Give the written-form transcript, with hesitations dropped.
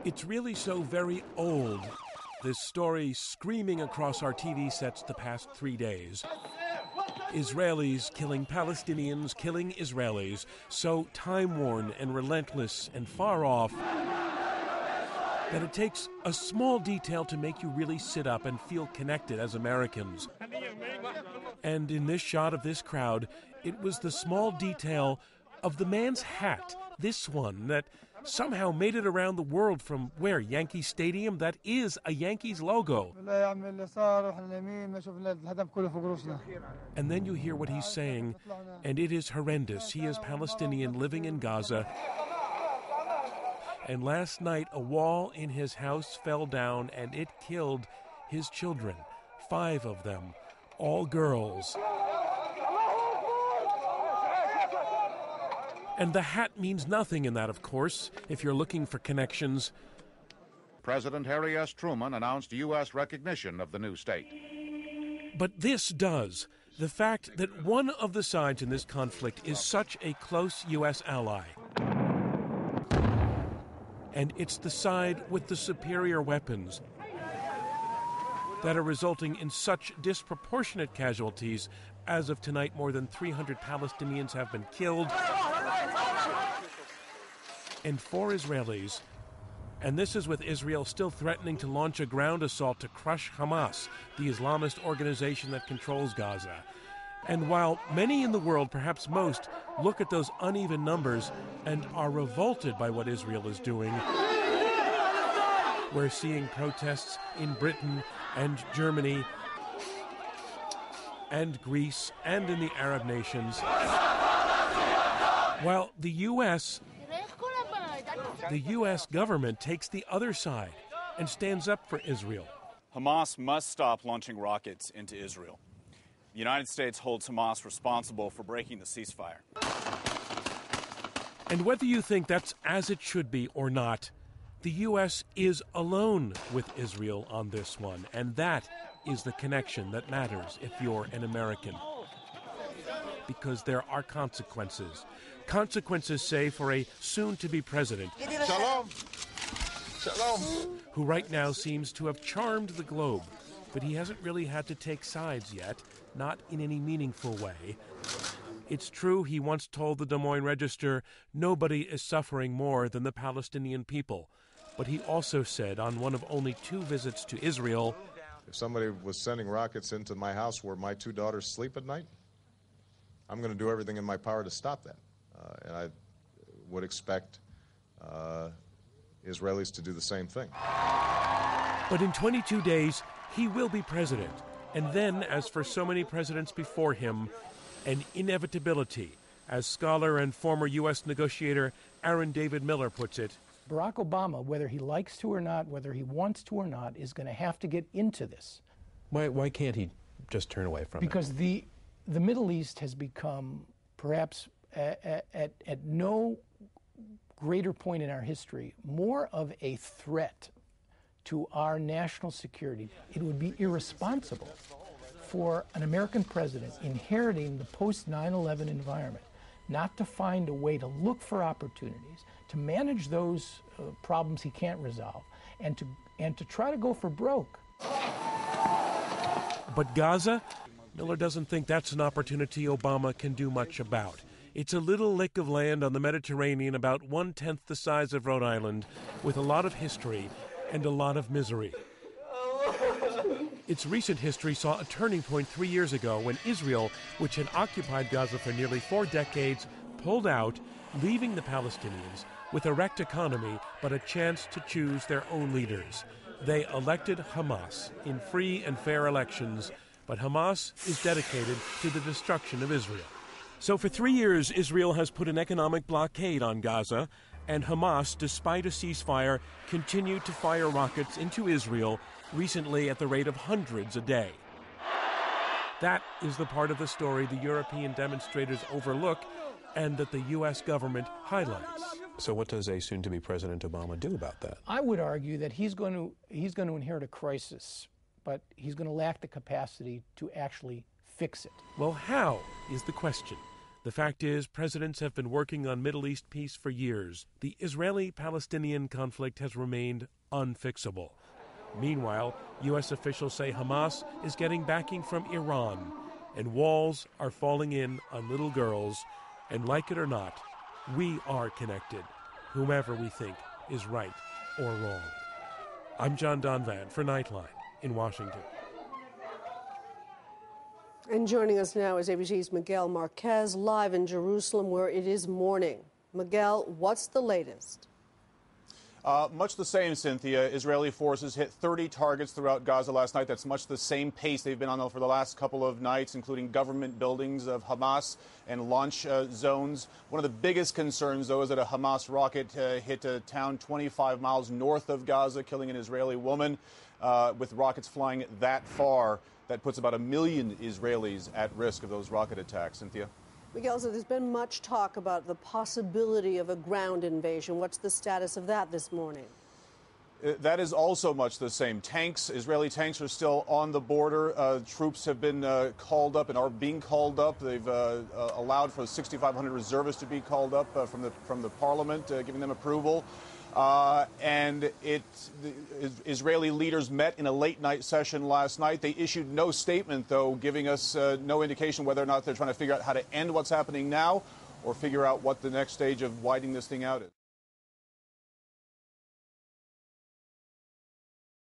It's really so very old, this story screaming across our TV sets the past 3 days. Israelis killing Palestinians, killing Israelis, so time-worn and relentless and far off that it takes a small detail to make you really sit up and feel connected as Americans. And in this shot of this crowd, it was the small detail of the man's hat, this one, that somehow made it around the world from where? Yankee Stadium? That is a Yankees logo. And then you hear what he's saying, and it is horrendous. He is Palestinian living in Gaza. And last night, a wall in his house fell down, and it killed his children, 5 of them, all girls. And the hat means nothing in that, of course, if you're looking for connections. President Harry S. Truman announced U.S. recognition of the new state. But this does. The fact that one of the sides in this conflict is such a close U.S. ally. And it's the side with the superior weapons that are resulting in such disproportionate casualties. As of tonight, more than 300 Palestinians have been killed. And 4 Israelis. And this is with Israel still threatening to launch a ground assault to crush Hamas, the Islamist organization that controls Gaza. And while many in the world, perhaps most, look at those uneven numbers and are revolted by what Israel is doing, we're seeing protests in Britain and Germany and Greece and in the Arab nations. While the U.S. government takes the other side and stands up for Israel. Hamas must stop launching rockets into Israel. The United States holds Hamas responsible for breaking the ceasefire. And whether you think that's as it should be or not, the U.S. is alone with Israel on this one, and that is the connection that matters if you're an American. Because there are consequences. Consequences, say, for a soon-to-be president, Shalom. Shalom. who right now seems to have charmed the globe, but he hasn't really had to take sides yet, not in any meaningful way. It's true he once told the Des Moines Register, nobody is suffering more than the Palestinian people. But he also said on one of only 2 visits to Israel, if somebody was sending rockets into my house where my 2 daughters sleep at night, I'm going to do everything in my power to stop that. And I would expect Israelis to do the same thing. But in 22 days, he will be president. And then, as for so many presidents before him, an inevitability, as scholar and former U.S. negotiator Aaron David Miller puts it. Barack Obama, whether he likes to or not, whether he wants to or not, is going to have to get into this. Why can't he just turn away from it? Because the Middle East has become, perhaps at no greater point in our history, more of a threat to our national security. It would be irresponsible for an American president inheriting the post-9/11 environment not to find a way to look for opportunities, to manage those problems he can't resolve, and to try to go for broke. But Gaza? Miller doesn't think that's an opportunity Obama can do much about. It's a little lick of land on the Mediterranean about 1/10 the size of Rhode Island, with a lot of history and a lot of misery. Its recent history saw a turning point 3 years ago when Israel, which had occupied Gaza for nearly 4 decades, pulled out, leaving the Palestinians with a wrecked economy but a chance to choose their own leaders. They elected Hamas in free and fair elections, but Hamas is dedicated to the destruction of Israel. So for 3 years, Israel has put an economic blockade on Gaza, and Hamas, despite a ceasefire, continued to fire rockets into Israel, recently at the rate of hundreds a day. That is the part of the story the European demonstrators overlook and that the U.S. government highlights. So what does a soon-to-be President Obama do about that? I would argue that he's going to inherit a crisis, but he's going to lack the capacity to actually fix it. Well, how is the question? The fact is, presidents have been working on Middle East peace for years. The Israeli-Palestinian conflict has remained unfixable. Meanwhile, U.S. officials say Hamas is getting backing from Iran, and walls are falling in on little girls. And like it or not, we are connected, whomever we think is right or wrong. I'm John Donvan for Nightline in Washington. And joining us now is ABC's Miguel Marquez, live in Jerusalem, where it is morning. Miguel, what's the latest? Much the same, Cynthia. Israeli forces hit 30 targets throughout Gaza last night. That's much the same pace they've been on for the last couple of nights, including government buildings of Hamas and launch zones. One of the biggest concerns, though, is that a Hamas rocket hit a town 25 miles north of Gaza, killing an Israeli woman. With rockets flying that far, that puts about 1 million Israelis at risk of those rocket attacks. Cynthia? Miguel, so there's been much talk about the possibility of a ground invasion. What's the status of that this morning? That is also much the same. Israeli tanks are still on the border. Troops have been called up and are being called up. They've allowed for 6,500 reservists to be called up from the parliament, giving them approval. And the Israeli leaders met in a late-night session last night. They issued no statement, though, giving us no indication whether or not they're trying to figure out how to end what's happening now or figure out what the next stage of widening this thing out is.